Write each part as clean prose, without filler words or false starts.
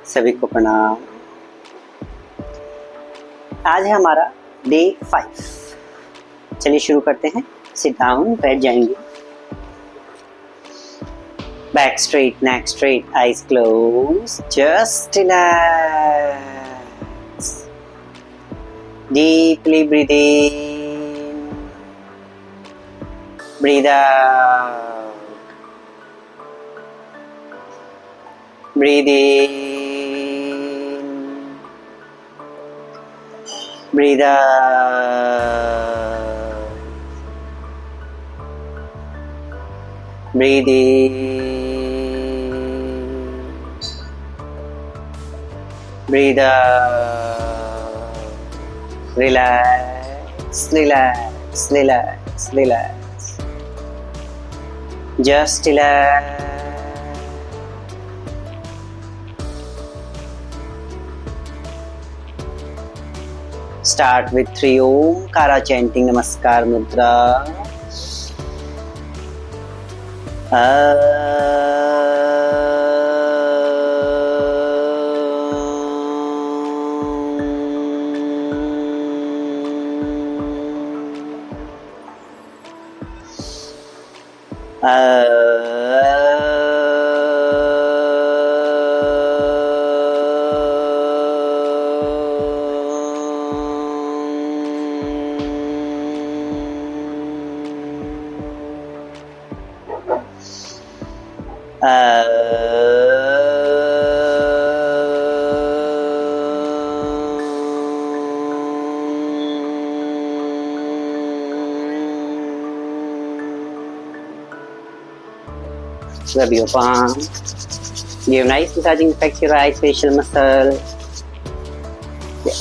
सभी को प्रणाम। आज है हमारा डे 5। चलिए शुरू करते हैं। सिट डाउन, बैठ जाएंगे। Back straight, neck straight, eyes close, just relax. Deeply breathe in, breathe out, breathe in, breathe out, breathe in, breathe out. Relax, relax, relax, relax. Just relax. Start with 3 Omkara chanting Namaskar Mudra. Rub your palm. Give nice massaging effect to your eyes, facial muscle. Yeah.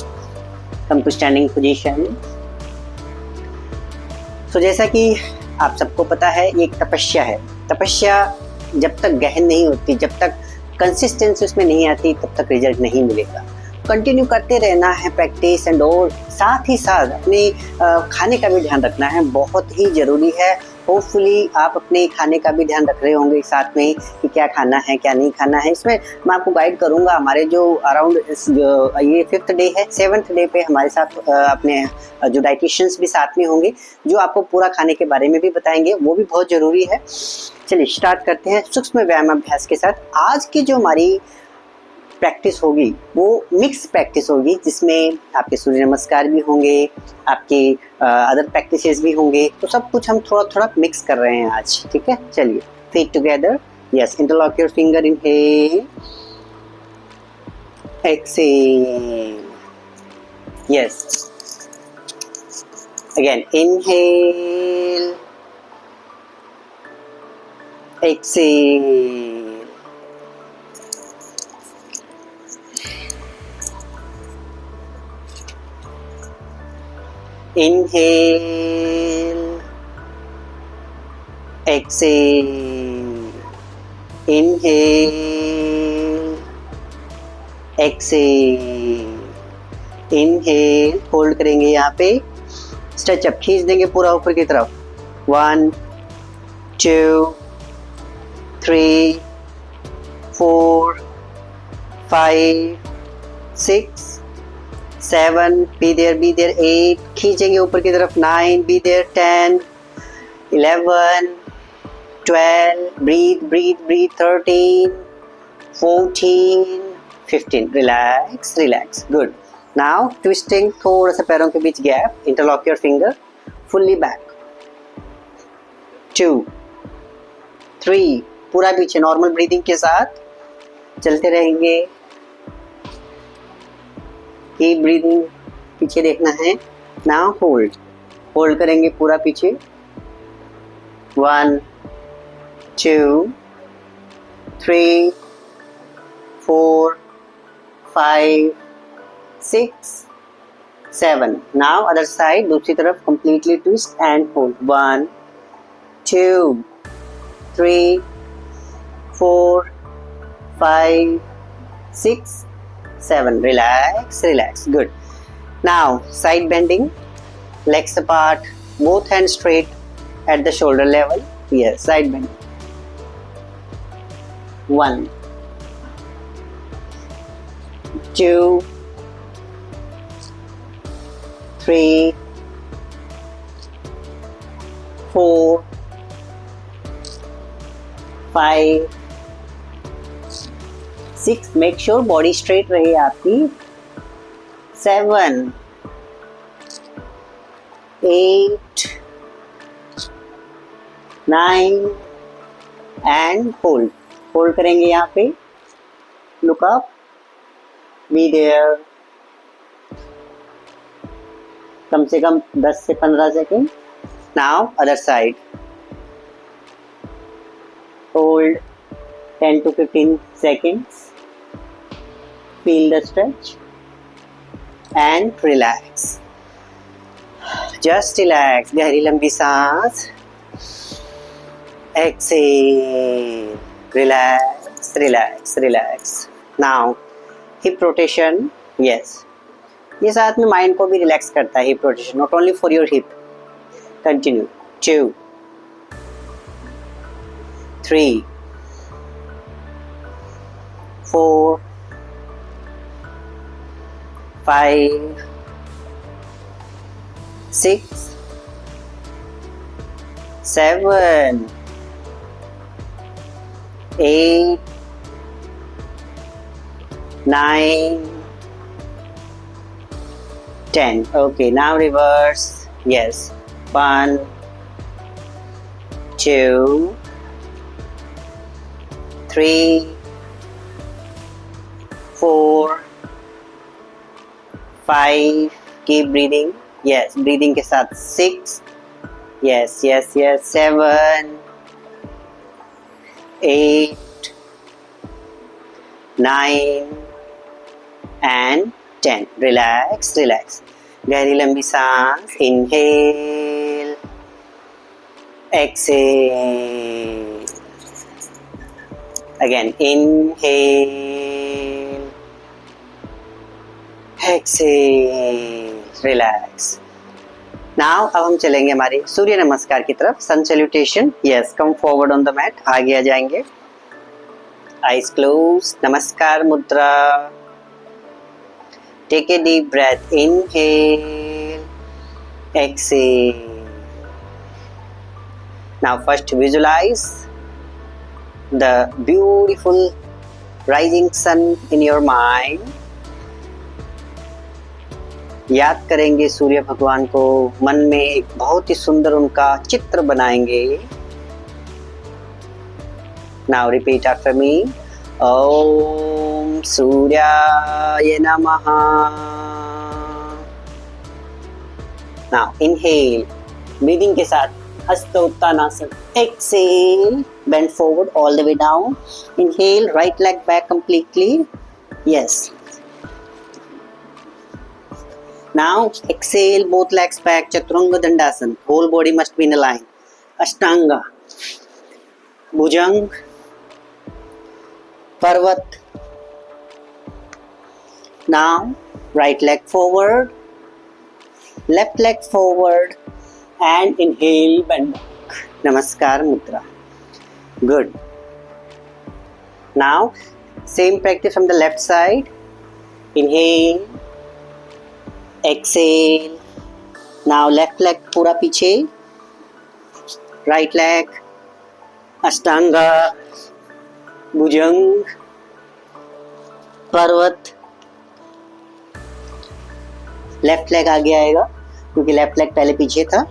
Come to standing position. So जैसा कि आप सबको पता है, ये एक तपस्या है। तपस्या जब तक गहन नहीं होती, जब तक कंसिस्टेंसी उसमें नहीं आती, तब तक रिजल्ट नहीं मिलेगा। कंटिन्यू करते रहना है प्रैक्टिस एंड और साथ ही साथ अपने खाने का भी ध्यान रखना है, बहुत ही ज़रूरी है। होपफुली आप अपने खाने का भी ध्यान रख रहे होंगे साथ में कि क्या खाना है क्या नहीं खाना है। इसमें मैं आपको गाइड करूंगा। हमारे जो अराउंड ये 5th डे है, 7th डे पे हमारे साथ अपने जो डाइटिशियंस भी साथ में होंगे, जो आपको पूरा खाने के बारे में भी बताएंगे, वो भी बहुत ज़रूरी है। चलिए स्टार्ट करते हैं सूक्ष्म व्यायाम अभ्यास के साथ। आज की जो हमारी प्रैक्टिस होगी वो मिक्स प्रैक्टिस होगी, जिसमें आपके सूर्य नमस्कार भी होंगे, आपके अदर प्रैक्टिसेस भी होंगे। तो सब कुछ हम थोड़ा थोड़ा मिक्स कर रहे हैं आज, ठीक है। चलिए feet together, yes, interlock your finger, inhale, exhale, yes, again inhale, exhale, inhale, exhale, inhale, exhale, inhale, hold करेंगे यहाँ पे, स्ट्रेच अप खींच देंगे पूरा ऊपर की तरफ। 1 2 3 4 5 6 7, be there, 8, खींचेंगे ऊपर की तरफ। 9, be there, 10, 11, 12, breathe, 13, 14, 15, relax, good. Now twisting, थोड़ा सा पैरों के बीच gap, interlock your finger, fully back, 2, 3, पूरा पीछे नॉर्मल ब्रीदिंग के साथ चलते रहेंगे। कीप ब्रीदिंग, पीछे देखना है। नाउ होल्ड करेंगे पूरा पीछे। 1 2 3 4 5 6 7। नाउ अदर साइड, दूसरी तरफ completely twist and hold. 1 2 3 4 5 6 7, relax, good. Now side bending, legs apart, both hands straight at the shoulder level. Yes, side bending. 1 2, 3, 4, 5, 6. Make sure body straight रहे आपकी. 7, 8, 9 एंड होल्ड. होल्ड करेंगे यहाँ पे. Look up. Be there. कम से कम 10 से 15 second. Now other side. Hold 10 to 15 seconds. Feel the stretch and relax. Just relax. गहरी लंबी सांस. Exhale. Relax, relax, relax. Now, hip rotation. Yes. ये साथ में माइंड को भी रिलैक्स करता है. Hip rotation not only for your hip. Continue. 2, 3, 4, 5, 6, 7, 8, 9, 10. Okay, now reverse. Yes. 1, 2, 3, 4, 5. Keep breathing. Yes, breathing के साथ 6. Yes, yes, yes. 7, 8, 9 and 10. Relax, relax. गहरी लंबी सांस. Inhale, exhale. Again, inhale, exhale, relax. Now अब हम चलेंगे हमारे सूर्य नमस्कार की तरफ. Sun salutation. Yes, come forward on the mat. आगे आ जाएंगे. Eyes close. Namaskar mudra. Take a deep breath. Inhale, exhale. Now first visualize the beautiful rising sun in your mind. याद करेंगे सूर्य भगवान को. मन में एक बहुत ही सुंदर उनका चित्र बनाएंगे. Now repeat after me. ओम सूर्याय नमः. Now inhale, breathing के साथ हस्त Uttanasana. Exhale, bend forward all the way down. Inhale, right leg back completely. Yes. Now exhale, both legs back. Chaturanga Dandasana. Whole body must be in a line. Ashtanga, Bhujang, Parvat. Now right leg forward, left leg forward, and inhale, bend back. Namaskar Mudra. Good. Now same practice from the left side. Inhale, exhale. Now left leg पूरा पीछे, right leg, Ashtanga, Bhujang, पर्वत. Left leg आगे आएगा क्योंकि left leg पहले पीछे था.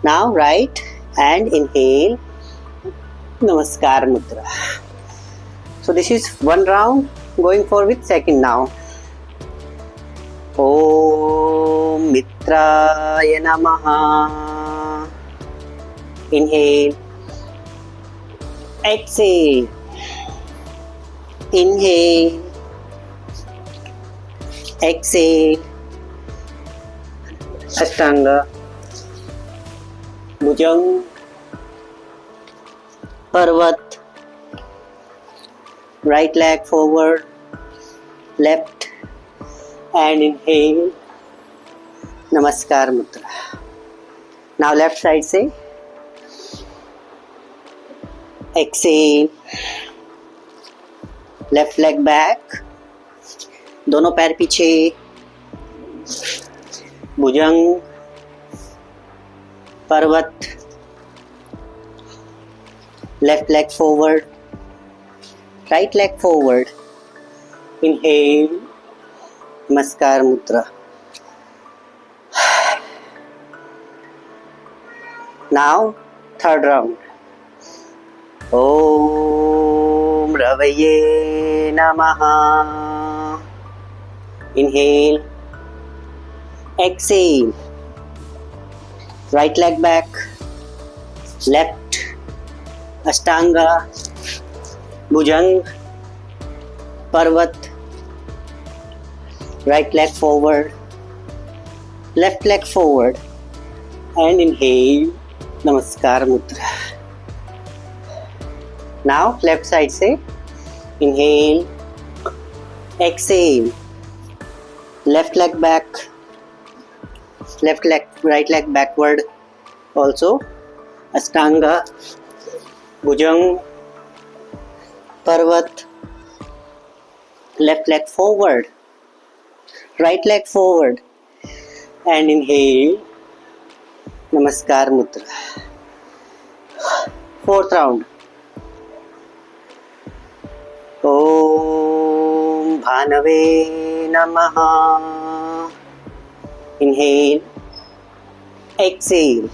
Now right and inhale, Namaskar mudra. So this is one round. Going for with second now. ओम मित्राय नमः. Inhale, exhale. Inhale, exhale. Ashtanga, Bhujang, Parvat. Right leg forward, left, and inhale. Namaskar Mudra. Now left side से exhale. Left leg back, दोनों पैर पीछे, भुजंग, पर्वत, left leg forward, right leg forward, inhale, Namaskar मुद्रा. Now third round. Om Ravaye Namaha. Inhale, exhale, right leg back, left Ashtanga, Bhujang, Parvat, right leg forward, left leg forward, and inhale, Namaskar Mudra. Now left side से inhale, exhale, left leg back, left leg, right leg backward, also Ashtanga, Bhujang, Parvat, left leg forward, right leg forward, and inhale, Namaskar Mudra. Fourth round. Om Bhanave Namaha. Inhale, exhale,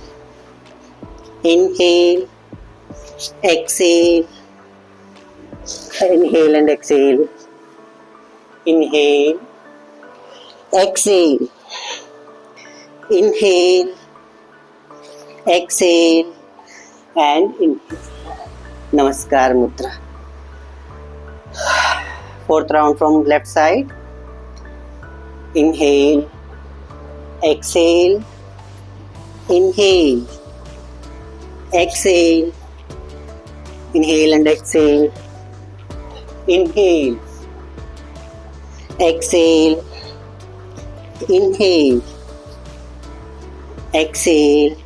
inhale, exhale, inhale and exhale, inhale, exhale, inhale, exhale, and inhale. Namaskar Mudra. Fourth round from left side. Inhale, exhale, inhale, exhale, inhale and exhale, inhale, exhale, inhale, exhale,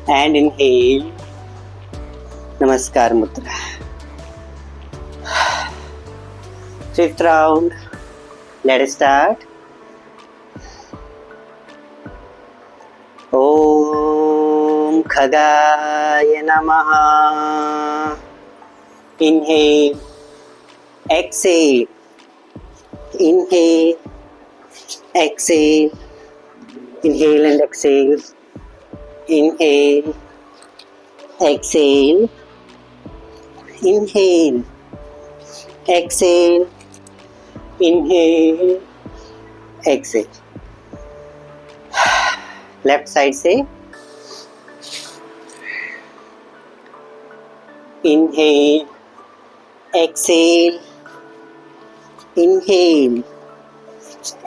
and inhale. Namaskar Mudra. Fifth round. Let us start. Om Khagaya Namaha. Inhale, exhale, inhale, exhale, inhale and exhale, inhale, exhale, inhale, exhale, inhale, exhale. Left side से inhale, exhale, inhale,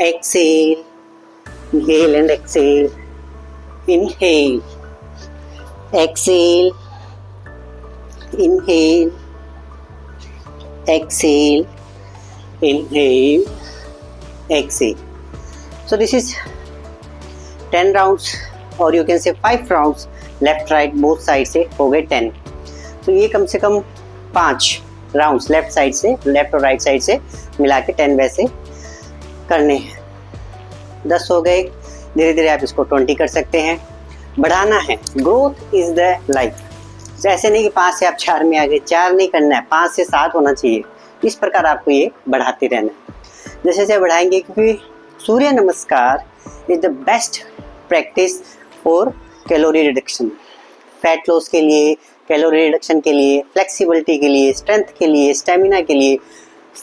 exhale, inhale and exhale, inhale, exhale, inhale, exhale, inhale, exhale. So this is 10 rounds और you can say 5 rounds left right both side से हो गए 10. तो ये कम से कम 5 rounds left side से, left और राइट साइड से मिला के 10 वैसे करने हैं. 10 हो गए. धीरे धीरे आप इसको 20 कर सकते हैं. बढ़ाना है. Growth is the life. ऐसे नहीं कि 5 से आप 4 में आ गए. 4 नहीं करना है, 5 से 7 होना चाहिए. इस प्रकार आपको ये बढ़ाते रहना है. जैसे जैसे बढ़ाएंगे, क्योंकि सूर्य नमस्कार is the best practice for calorie reduction. Fat loss के लिए, कैलोरी रिडक्शन के लिए, फ्लेक्सिबिलिटी के लिए, स्ट्रेंथ के लिए, स्टेमिना के लिए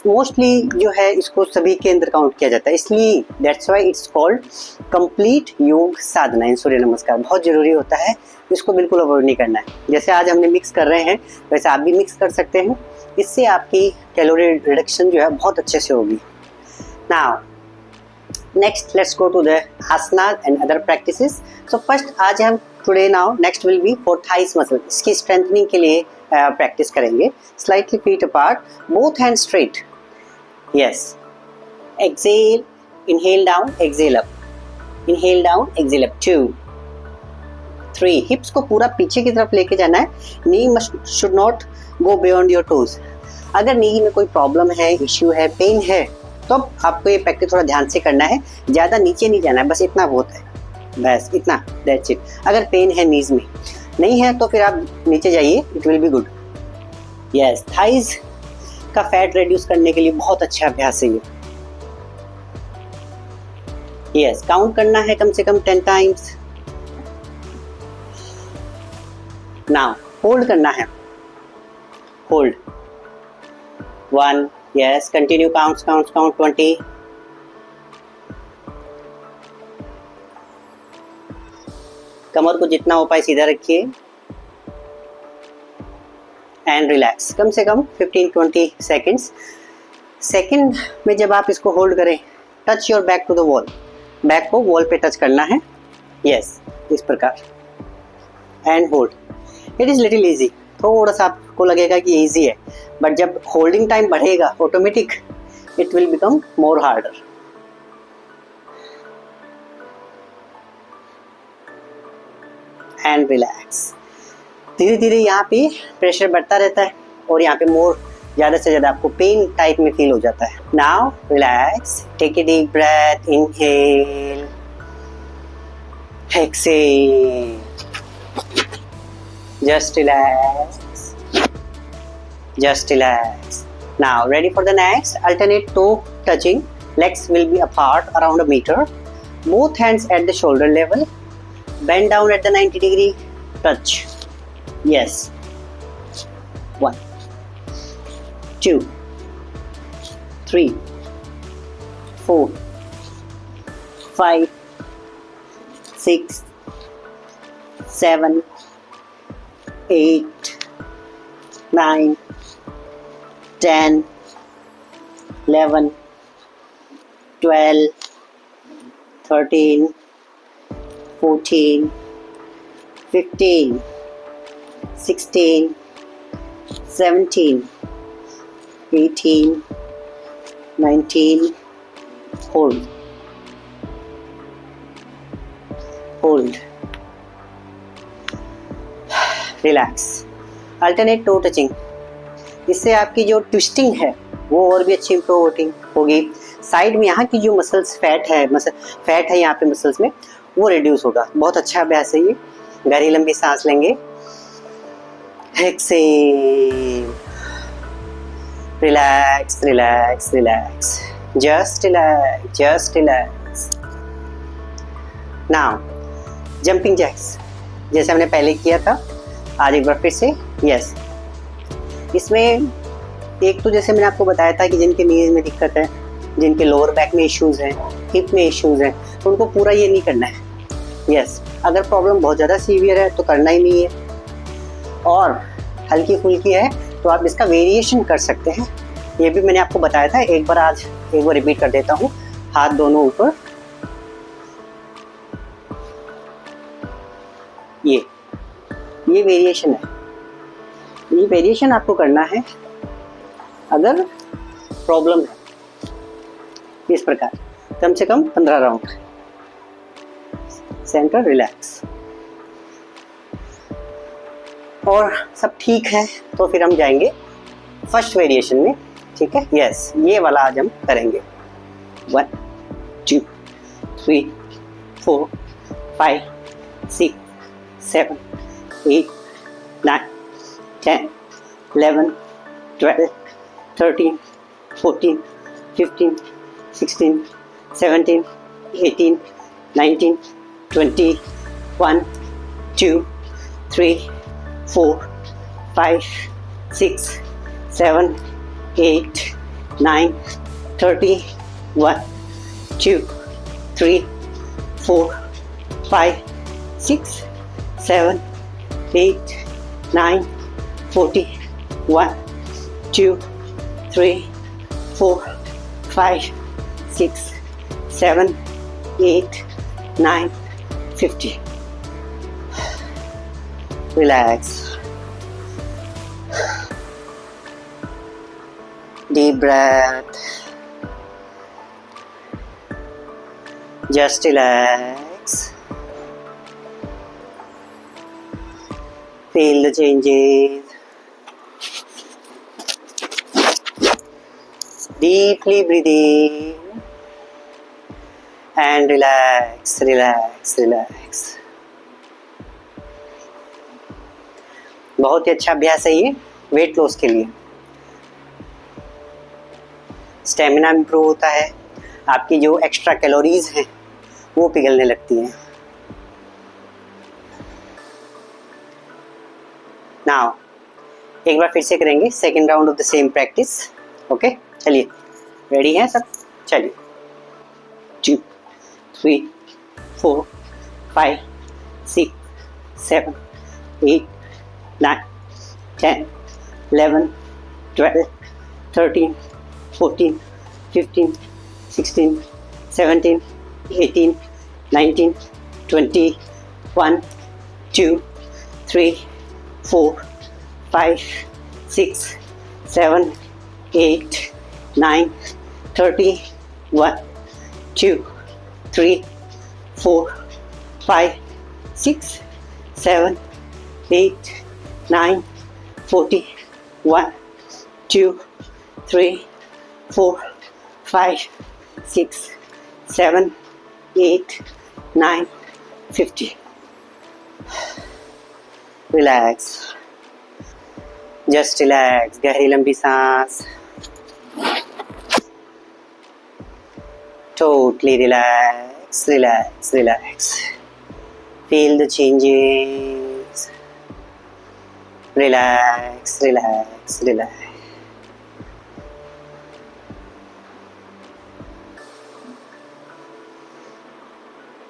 मोस्टली जो है इसको सभी के अंदर काउंट किया जाता है. इसलिए that's why it's called complete योग साधना इन सूर्य नमस्कार. बहुत ज़रूरी होता है, इसको बिल्कुल अवॉइड नहीं करना है. जैसे आज हमने मिक्स कर रहे हैं वैसे आप भी मिक्स कर सकते हैं. इससे आपकी कैलोरी रिडक्शन जो है बहुत अच्छे से होगी. Now next let's go to the asanas and other practices. So first आज हम today now next will be for thighs muscle. इसकी strengthening के लिए practice करेंगे. Slightly feet apart, both hands straight. Yes. Exhale, inhale down, exhale up. Inhale down, exhale up. 2, 3. Hips को पूरा पीछे की तरफ लेके जाना है. Knee should not go beyond your toes. अगर नी में कोई प्रॉब्लम है, इश्यू है, पेन है, तो अब आपको ये प्रैक्टिस थोड़ा ध्यान से करना है, ज़्यादा नीचे नहीं जाना है, बस इतना बहुत है, बस इतना, दैट्स इट। अगर पेन है नीज में, नहीं है तो फिर आप नीचे जाइए, it will be good. Yes, thighs का फैट रिड्यूस करने के लिए बहुत अच्छा अभ्यास है ये। यस, काउंट करना है कम से कम 10 टाइम्स। नाउ होल्ड करना है, होल्ड 1, यस, कंटिन्यू, काउंट 20, कमर को जितना हो पाए सीधा रखिए एंड रिलैक्स, कम से कम 15-20 सेकेंड्स। सेकेंड में जब आप इसको होल्ड करें, touch your back to the wall, back को वॉल पे टच करना है, यस, इस प्रकार, and hold. It is little easy, थोड़ा सा आपको लगेगा कि ईजी है, बट जब होल्डिंग टाइम बढ़ेगा automatic it will become more harder. And relax. धीरे धीरे यहाँ पे प्रेशर बढ़ता रहता है और यहाँ पे मोर, ज़्यादा से ज़्यादा आपको पेन टाइप में फील हो जाता है। Now relax, take a deep breath, inhale, exhale, just relax. Now ready for the next, alternate toe touching, legs will be apart around a meter, both hands at the shoulder level, bend down at the 90-degree, touch. Yes, 1, 2, 3, 4, 5, 6, 7, 8, 9, 10, 11, 12, 13, 14, 15, 16, 17, 18, 19, hold, relax. Alternate toe touching, इससे आपकी जो twisting है वो और भी अच्छी improve होगी। Side में यहाँ की जो मसल्स फैट है यहाँ पे मसल्स में, वो रिड्यूस होगा। बहुत अच्छा अभ्यास है ये। गहरी लंबी सांस लेंगे, exhale, relax relax relax, just relax. Now jumping jacks, जैसे हमने पहले किया था, आज एक बार फिर से। यस, इसमें एक तो जैसे मैंने आपको बताया था कि जिनके नीज में दिक्कत है, जिनके लोअर बैक में इश्यूज़ हैं, हिप में इश्यूज़ हैं, तो उनको पूरा ये नहीं करना है। यस, अगर प्रॉब्लम बहुत ज़्यादा सीवियर है तो करना ही नहीं है, और हल्की फुल्की है तो आप इसका वेरिएशन कर सकते हैं। ये भी मैंने आपको बताया था, एक बार रिपीट कर देता हूँ। हाथ दोनों ऊपर, ये वेरिएशन है। ये वेरिएशन आपको करना है अगर प्रॉब्लम है, इस प्रकार कम से कम 15 राउंड। सेंटर रिलैक्स, और सब ठीक है तो फिर हम जाएंगे फर्स्ट वेरिएशन में। ठीक है, यस, ये वाला आज हम करेंगे। 1, 2, 3, 4, 5, 6, 7, 8, 9, 10, 11, 12, 13, 14, 15, 16, 17, 18, 19, 20, 1, 2, 3, 4, 5, 6, 7, 8, 9, 30, 1, 2, 3, 4, 5, 6, 7, 8, 9, 40, 1, 2, 3, 4, 5, 6, 7, 8, 9, 50. Relax. Deep breath. Just relax. Feel the changes. Deeply breathe in and relax, relax, relax. बहुत ही अच्छा अभ्यास है ये वेट लॉस के लिए. स्टेमिना इंप्रूव होता है, आपकी जो एक्स्ट्रा कैलोरीज हैं वो पिघलने लगती हैं. नाउ एक बार फिर से करेंगे second round of the same practice. Okay, चलिए रेडी हैं सब? चलिए 2 3 4 5 6 7 8 9 10 11 12 13 14 15 16 17 18 19 20 1 2 3 4 5 6 7 8 9 30 1 2 3 4 5 6 7 8 9 40 1 2 3 4 5 6 7 8 9 50. Relax, just relax. गहरी लंबी सांस. Totally relax, relax, relax. Feel the changes. Relax, relax, relax.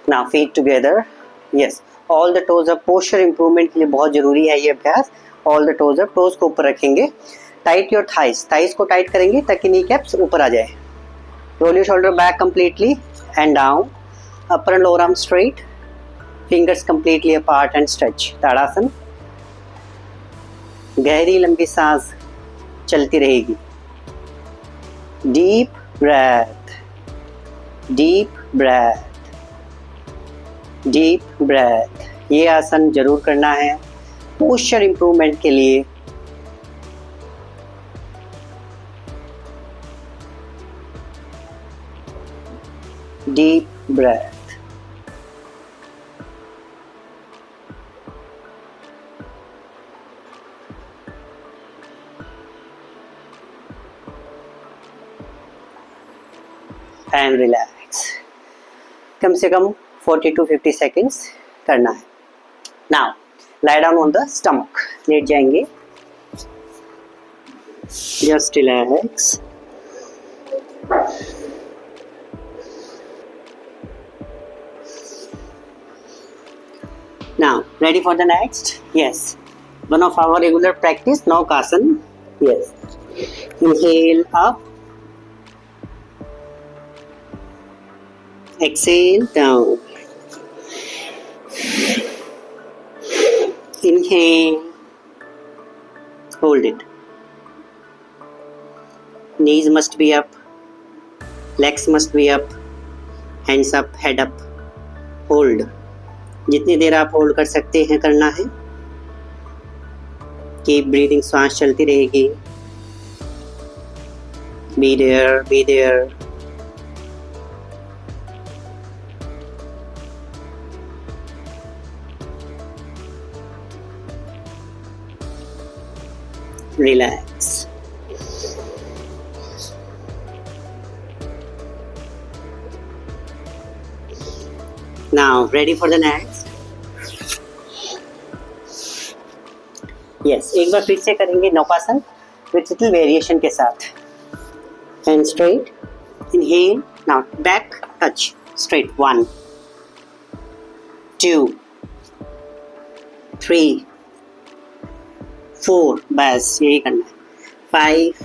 Now feet together. Yes, all the toes up. Posture improvement के लिए बहुत जरूरी है ये अभ्यास. All the toes up. Toes को ऊपर रखेंगे. Tight your thighs. Thighs को tight करेंगे ताकि knee caps ऊपर आ जाए. Roll your shoulder back completely and down. Upper and lower arm straight. Fingers completely apart and stretch. ताड़ासन. गहरी लंबी सांस चलती रहेगी. Deep breath. Deep breath. Deep breath. ये आसन जरूर करना है पोस्चर इंप्रूवमेंट के लिए. Deep breath. And relax. कम से कम 40 to 50 seconds करना है. Now lie down on the stomach. लेट जाएंगे. Just relax. Now, ready for the next? Yes. One of our regular practice, Naukaasan. Yes. Inhale up. Exhale down. Inhale. Hold it. Knees must be up. Legs must be up. Hands up, head up. Hold. जितनी देर आप hold कर सकते हैं करना है. Keep breathing. सांस चलती रहेगी. Be there, be there. Relax. Now ready for the next? Yes, एक बार फिर से करेंगे नौकासन with little variation के साथ. And straight. Inhale. Now back touch straight. 1 2 3 4. बस यही करना है. 5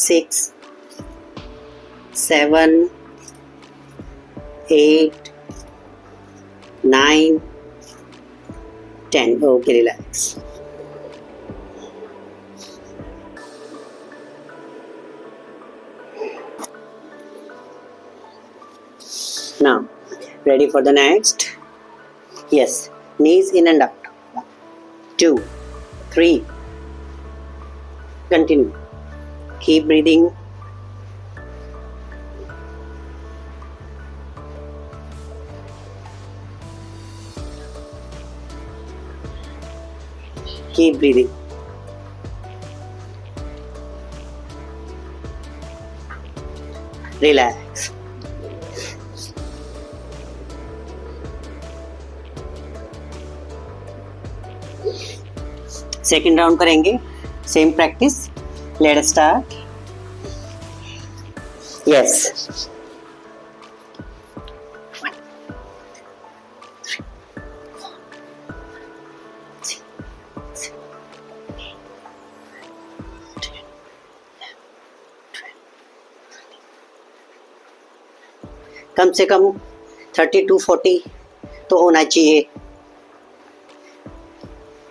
6 7 8 9 10. Okay, relax. Now ready for the next? Yes, knees in and out. 1 2 3. Continue. Keep breathing. Keep breathing. Relax. Second round करेंगे, same practice. Let us start. Yes. कम से कम 30 to 40 तो होना चाहिए.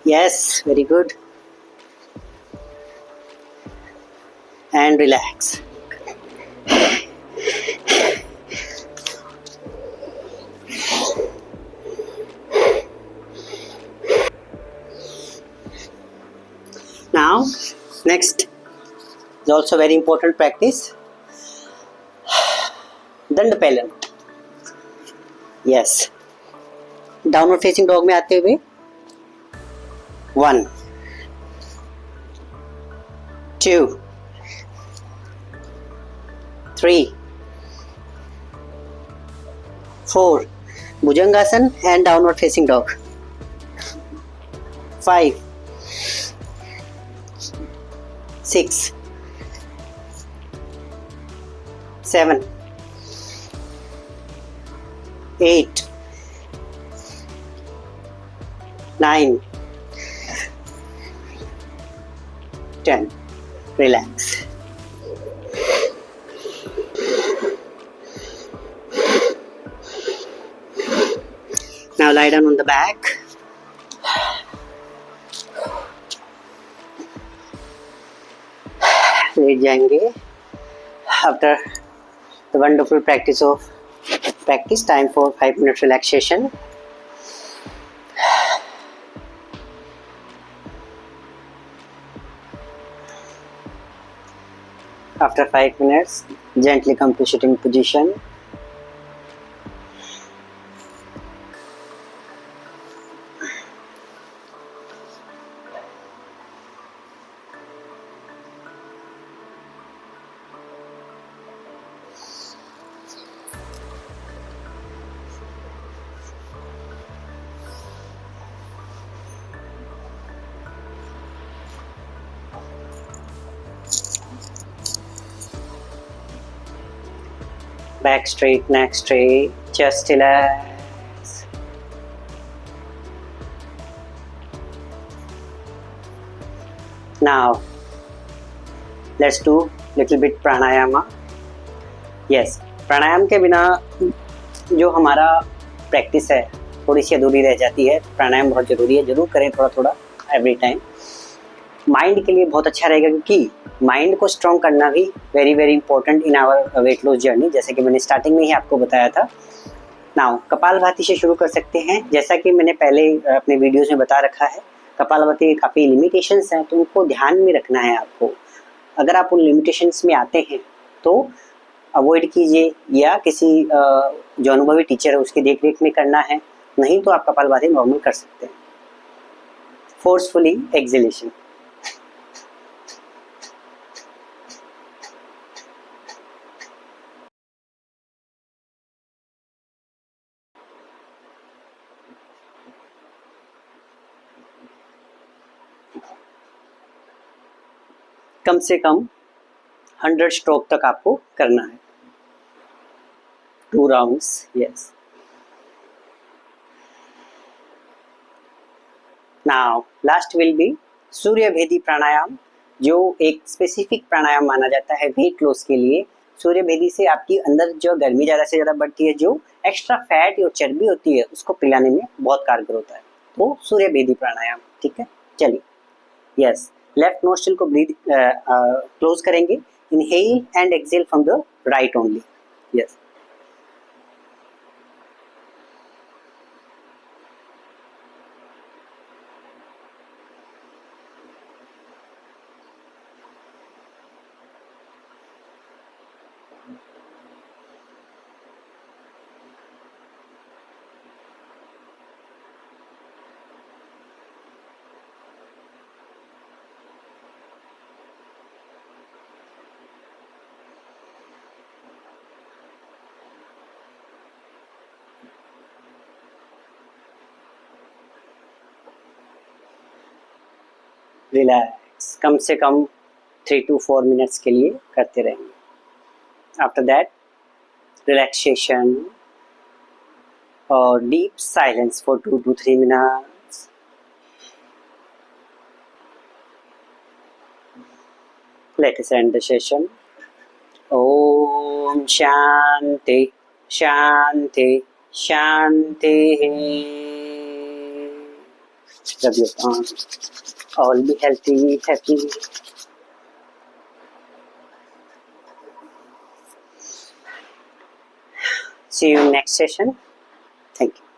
Yes, very good. And relax. Now, next is also very important practice. दंड पेलन. Yes. Downward facing dog में आते हुए 1 2 3 4 Bhujangasana and downward facing dog. 5 6 7 8 9 10. Relax. Now lie down on the back. लेट जाएंगे. After the wonderful practice, time for 5 minutes relaxation. After 5 minutes, gently come to sitting position. Back straight, neck straight, chest relax. Now, let's do little bit pranayama. Yes, प्राणायाम के बिना जो हमारा practice है थोड़ी सी अधूरी रह जाती है. प्राणायाम बहुत ज़रूरी है, ज़रूर करें थोड़ा थोड़ा एवरी टाइम. माइंड के लिए बहुत अच्छा रहेगा, क्योंकि माइंड को स्ट्रॉन्ग करना भी very very important in our weight loss journey, जैसे कि मैंने स्टार्टिंग में ही आपको बताया था. नाउ कपालभाति से शुरू कर सकते हैं. जैसा कि मैंने पहले अपने वीडियोस में बता रखा है, कपालभाति के काफ़ी लिमिटेशंस हैं, तो उनको ध्यान में रखना है आपको. अगर आप उन लिमिटेशंस में आते हैं तो अवॉइड कीजिए, या किसी जो अनुभवी टीचर है उसकी देख रेख में करना है. नहीं तो आप कपालभाति नॉर्मल कर सकते हैं. Forcefully exhalation. कम से कम 100 स्ट्रोक तक आपको करना है. 2 rounds. Yes. Now last will be Surya Bhedi pranayama, जो एक स्पेसिफिक प्राणायाम माना जाता है वेट लॉस के लिए. सूर्य भेदी से आपकी अंदर जो गर्मी ज़्यादा से ज़्यादा बढ़ती है, जो एक्स्ट्रा फैट और चर्बी होती है उसको पिलाने में बहुत कारगर होता है. तो सूर्य भेदी प्राणायाम. ठीक है, चलिए. यस. लेफ्ट नोस्ट्रिल को ब्रीथ क्लोज करेंगे. Inhale and exhale from the right only. Yes. Relax, कम से कम 3 to 4 मिनट्स के लिए करते रहेंगे। आफ्टर दैट रिलैक्सेशन और deep silence for 2 to 3 minutes. Let us end the session. Om shanti shanti shanti. Rub your palms. All be healthy, happy. See you in next session. Thank you.